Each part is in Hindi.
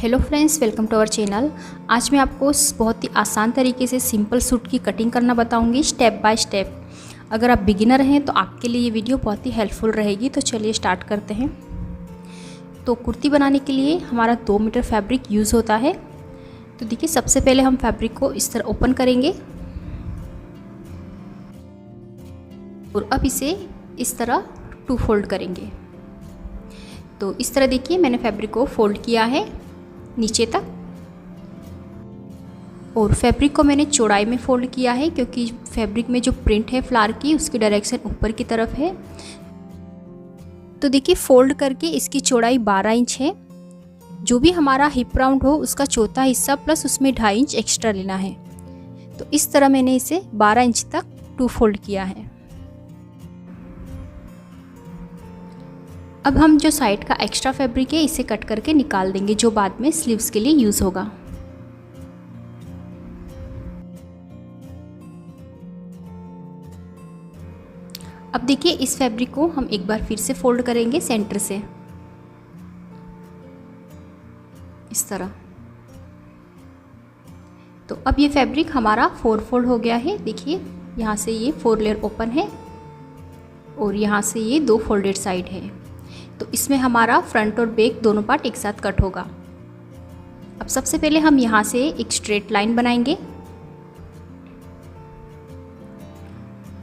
Hello friends, welcome to our channel. आज मैं आपको बहुत ही आसान तरीके से सिंपल सूट की कटिंग करना बताऊंगी, स्टेप बाय स्टेप। अगर आप बिगिनर हैं तो आपके लिए ये वीडियो बहुत ही हेल्पफुल रहेगी। तो चलिए स्टार्ट करते हैं। तो कुर्ती बनाने के लिए हमारा 2 मीटर फैब्रिक यूज़ होता है। तो देखिए, सबसे पहले हम फैब्रिक को इस तरह ओपन करेंगे और अब इसे इस तरह 2 फोल्ड करेंगे। तो इस तरह देखिए, मैंने फैब्रिक को फोल्ड किया है नीचे तक, और फैब्रिक को मैंने चौड़ाई में फोल्ड किया है क्योंकि फैब्रिक में जो प्रिंट है फ्लावर की, उसकी डायरेक्शन ऊपर की तरफ है। तो देखिए, फोल्ड करके इसकी चौड़ाई 12 इंच है। जो भी हमारा हिप राउंड हो उसका चौथा हिस्सा प्लस उसमें 2.5 इंच एक्स्ट्रा लेना है। तो इस तरह मैंने इसे 12 इंच तक 2 फोल्ड किया है। अब हम जो साइड का एक्स्ट्रा फैब्रिक है इसे कट करके निकाल देंगे, जो बाद में स्लीव्स के लिए यूज़ होगा। अब देखिए, इस फैब्रिक को हम एक बार फिर से फोल्ड करेंगे सेंटर से इस तरह। तो अब ये फैब्रिक हमारा 4 फोल्ड हो गया है। देखिए, यहाँ से ये 4 लेयर ओपन है और यहाँ से ये 2 फोल्डेड साइड है। तो इसमें हमारा फ्रंट और बैक दोनों पार्ट एक साथ कट होगा। अब सबसे पहले हम यहाँ से एक स्ट्रेट लाइन बनाएंगे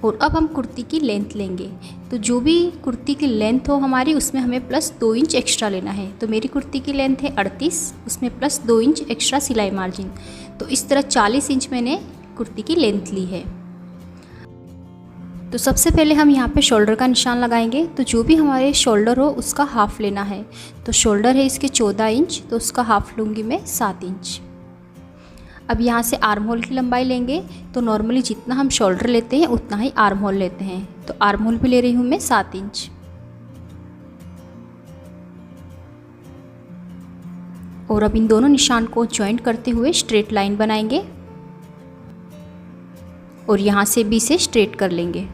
और अब हम कुर्ती की लेंथ लेंगे। तो जो भी कुर्ती की लेंथ हो हमारी, उसमें हमें प्लस 2 इंच एक्स्ट्रा लेना है। तो मेरी कुर्ती की लेंथ है 38, उसमें प्लस 2 इंच एक्स्ट्रा सिलाई मार्जिन। तो इस तरह 40 इंच मैंने कुर्ती की लेंथ ली है। तो सबसे पहले हम यहाँ पे शोल्डर का निशान लगाएंगे। तो जो भी हमारे शोल्डर हो उसका हाफ लेना है। तो शोल्डर है इसके 14 इंच, तो उसका हाफ लूँगी मैं 7 इंच। अब यहाँ से आर्म होल की लंबाई लेंगे। तो नॉर्मली जितना हम शोल्डर लेते हैं उतना ही आर्म होल लेते हैं। तो आर्म होल भी ले रही हूँ मैं 7 इंच। और अब इन दोनों निशान को ज्वाइंट करते हुए स्ट्रेट लाइन बनाएंगे और यहाँ से भी इसे स्ट्रेट कर लेंगे।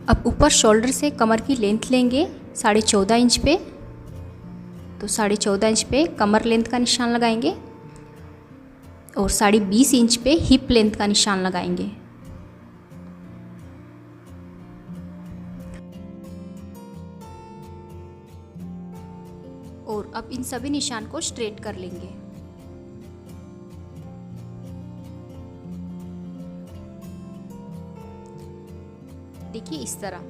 अब ऊपर शोल्डर से कमर की लेंथ लेंगे 14.5 इंच पे। तो 14.5 इंच पे कमर लेंथ का निशान लगाएंगे और 20.5 इंच पे हिप लेंथ का निशान लगाएंगे। और अब इन सभी निशान को स्ट्रेट कर लेंगे। देखिए इस तरह।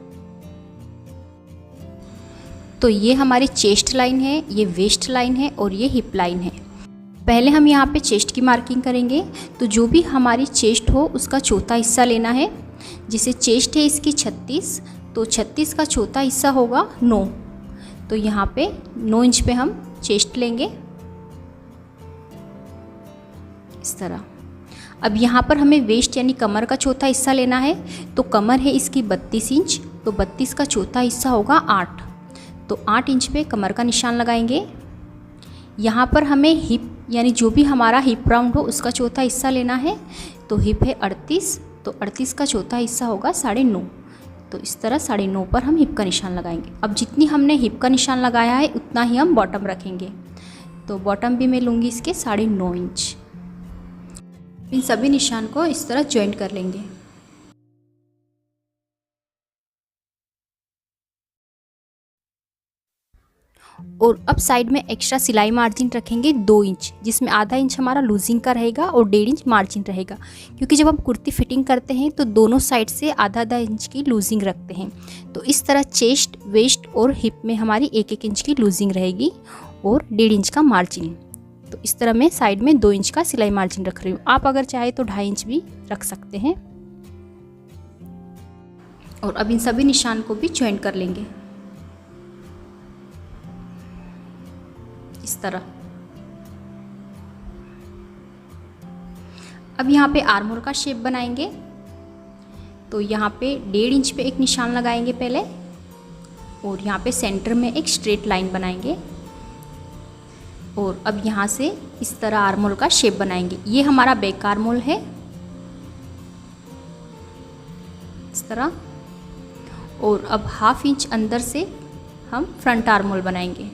तो ये हमारी चेस्ट लाइन है, ये वेस्ट लाइन है और ये हिप लाइन है। पहले हम यहाँ पे चेस्ट की मार्किंग करेंगे। तो जो भी हमारी चेस्ट हो उसका चौथा हिस्सा लेना है। जिसे चेस्ट है इसकी 36, तो 36 का चौथा हिस्सा होगा 9। तो यहाँ पे 9 इंच पे हम चेस्ट लेंगे इस तरह। अब यहाँ पर हमें वेस्ट यानी कमर का चौथा हिस्सा लेना है। तो कमर है इसकी 32 इंच, तो 32 का चौथा हिस्सा होगा 8। तो 8 इंच पे कमर का निशान लगाएंगे। यहाँ पर हमें हिप यानी जो भी हमारा हिप राउंड हो उसका चौथा हिस्सा लेना है। तो हिप है 38, तो 38 का चौथा हिस्सा होगा 9.5। तो इस तरह 9.5 पर हम हिप का निशान लगाएंगे। अब जितनी हमने हिप का निशान लगाया है उतना ही हम बॉटम रखेंगे। तो बॉटम भी मैं लूँगी इसके 9.5 इंच। इन सभी निशान को इस तरह ज्वाइंट कर लेंगे। और अब साइड में एक्स्ट्रा सिलाई मार्जिन रखेंगे 2 इंच, जिसमें आधा इंच हमारा लूजिंग का रहेगा और 1.5 इंच मार्जिन रहेगा। क्योंकि जब हम कुर्ती फिटिंग करते हैं तो दोनों साइड से आधा इंच की लूजिंग रखते हैं। तो इस तरह चेस्ट, वेस्ट और हिप में हमारी 1-1 इंच की लूजिंग रहेगी और 1.5 इंच का मार्जिन। तो इस तरह मैं साइड में 2 इंच का सिलाई मार्जिन रख रही हूँ। आप अगर चाहे तो 2.5 इंच भी रख सकते हैं। और अब इन सभी निशान को भी ज्वाइंट कर लेंगे इस तरह। अब यहाँ पे आर्म होल का शेप बनाएंगे। तो यहाँ पे 1.5 इंच पे एक निशान लगाएंगे पहले, और यहाँ पे सेंटर में एक स्ट्रेट लाइन बनाएंगे। और अब यहाँ से इस तरह आर्म होल का शेप बनाएंगे। ये हमारा बैक आर्म होल है इस तरह। और अब 1/2 इंच अंदर से हम फ्रंट आर्म होल बनाएंगे।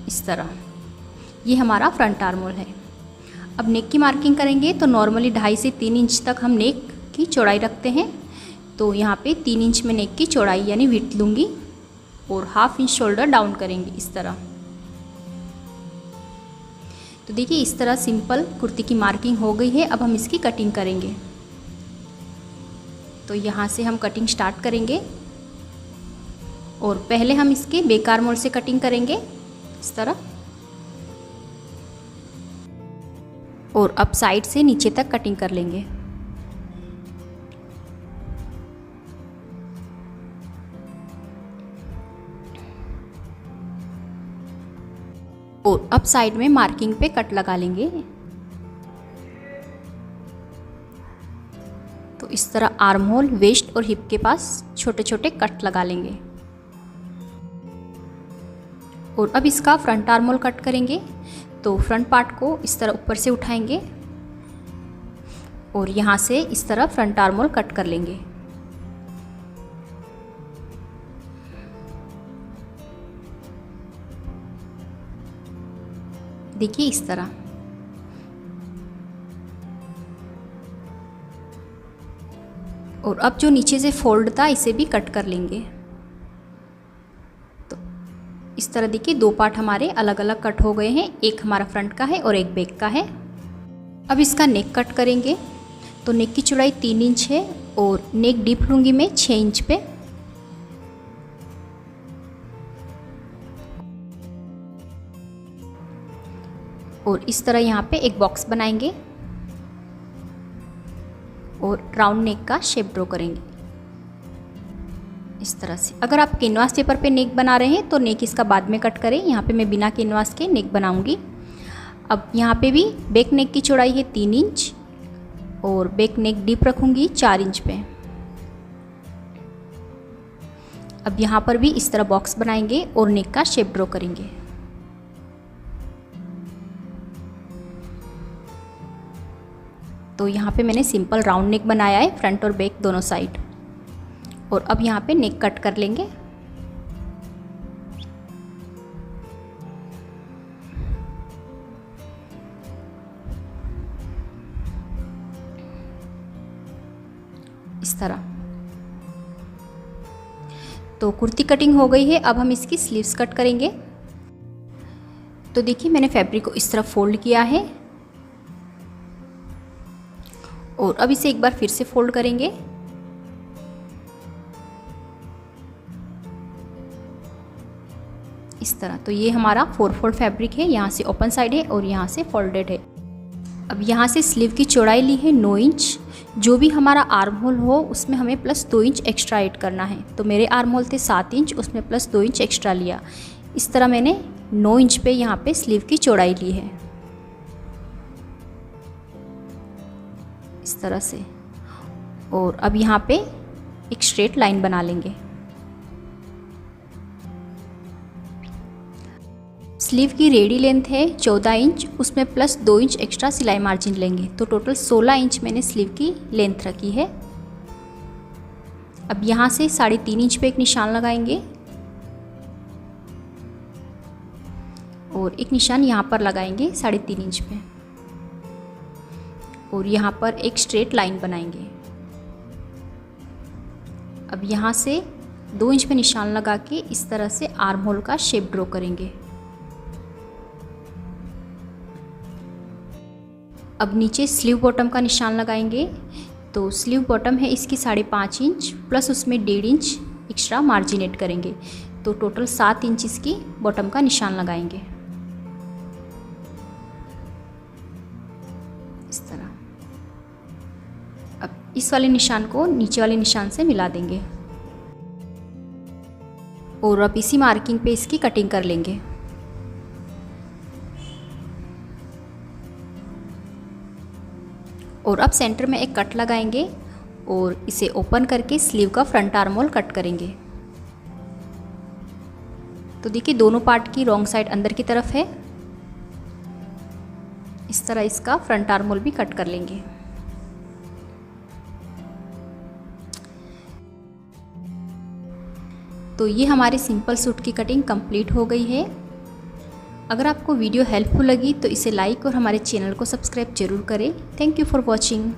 इस तरह। ये हमारा फ्रंट आर्म होल है। अब नेक की मार्किंग करेंगे तो नॉर्मली 2.5 से 3 इंच तक हम नेक की चौड़ाई रखते हैं। तो यहाँ पे 3 इंच में नेक की चौड़ाई यानी विड्थ लूँगी और 1/2 इंच शोल्डर डाउन करेंगे इस तरह। तो देखिए इस तरह सिंपल कुर्ती की मार्किंग हो गई है। अब हम इसकी कटिंग करेंगे। तो यहाँ से हम कटिंग स्टार्ट करेंगे और पहले हम इसके बैक आर्म होल से कटिंग करेंगे इस तरह, और अब साइड से नीचे तक कटिंग कर लेंगे। और अब साइड में मार्किंग पे कट लगा लेंगे। तो इस तरह आर्म होल, वेस्ट और हिप के पास छोटे छोटे कट लगा लेंगे। और अब इसका फ्रंट आर्म होल कट करेंगे। तो फ्रंट पार्ट को इस तरह ऊपर से उठाएंगे और यहाँ से इस तरह फ्रंट आर्म होल कट कर लेंगे। देखिए इस तरह। और अब जो नीचे से फोल्ड था इसे भी कट कर लेंगे। तो इस तरह देखिए 2 पार्ट हमारे अलग अलग कट हो गए हैं। एक हमारा फ्रंट का है और एक बैक का है। अब इसका नेक कट करेंगे। तो नेक की चौड़ाई 3 इंच है और नेक डीप लूँगी मैं 6 इंच पे। और इस तरह यहाँ पे एक बॉक्स बनाएंगे और राउंड नेक का शेप ड्रॉ करेंगे इस तरह से। अगर आप कैनवास पेपर पे नेक बना रहे हैं तो नेक इसका बाद में कट करें। यहाँ पे मैं बिना कैनवास के नेक बनाऊंगी। अब यहाँ पे भी बैक नेक की चौड़ाई है 3 इंच और बैक नेक डीप रखूँगी 4 इंच पे। अब यहाँ पर भी इस तरह बॉक्स बनाएंगे और नेक का शेप ड्रॉ करेंगे। तो यहाँ पे मैंने सिंपल राउंड नेक बनाया है फ्रंट और बैक दोनों साइड। और अब यहाँ पे नेक कट कर लेंगे। इस तरह। तो कुर्ती कटिंग हो गई है। अब हम इसकी स्लीव्स कट करेंगे। तो देखिए मैंने फैब्रिक को इस तरह फोल्ड किया है और अब इसे एक बार फिर से फोल्ड करेंगे। इस तरह। तो ये हमारा 4 फोल्ड फैब्रिक है। यहाँ से ओपन साइड है और यहाँ से फोल्डेड है। अब यहाँ से स्लीव की चौड़ाई ली है 9 इंच। जो भी हमारा आर्म होल हो उसमें हमें प्लस 2 इंच एक्स्ट्रा ऐड करना है। तो मेरे आर्म होल थे 7 इंच, उसमें प्लस 2 इंच एक्स्ट्रा लिया। इस तरह मैंने 9 इंच पे यहाँ पे स्लीव की चौड़ाई ली है इस तरह से। और अब यहाँ पे एक स्ट्रेट लाइन बना लेंगे। स्लीव की रेडी लेंथ है 14 इंच, उसमें प्लस 2 इंच एक्स्ट्रा सिलाई मार्जिन लेंगे। तो टोटल 16 इंच मैंने स्लीव की लेंथ रखी है। अब यहाँ से 3.5 इंच पे एक निशान लगाएंगे और एक निशान यहाँ पर लगाएंगे 3.5 इंच पे और यहाँ पर एक स्ट्रेट लाइन बनाएंगे। अब यहाँ से 2 इंच पे निशान लगा के इस तरह से आर्म होल का शेप ड्रॉ करेंगे। अब नीचे स्लीव बॉटम का निशान लगाएंगे। तो स्लीव बॉटम है इसकी 5.5 इंच प्लस उसमें 1.5 इंच एक्स्ट्रा मार्जिन ऐड करेंगे। तो टोटल 7 इंच इसकी बॉटम का निशान लगाएंगे इस तरह। अब इस वाले निशान को नीचे वाले निशान से मिला देंगे और अब इसी मार्किंग पे इसकी कटिंग कर लेंगे। और अब सेंटर में एक कट लगाएंगे और इसे ओपन करके स्लीव का फ्रंट आर्म होल कट करेंगे। तो देखिए दोनों पार्ट की रॉन्ग साइड अंदर की तरफ है। इस तरह इसका फ्रंट आर्म होल भी कट कर लेंगे। तो ये हमारे सिंपल सूट की कटिंग कंप्लीट हो गई है। अगर आपको वीडियो हेल्पफुल लगी तो इसे लाइक और हमारे चैनल को सब्सक्राइब जरूर करें। Thank you for watching.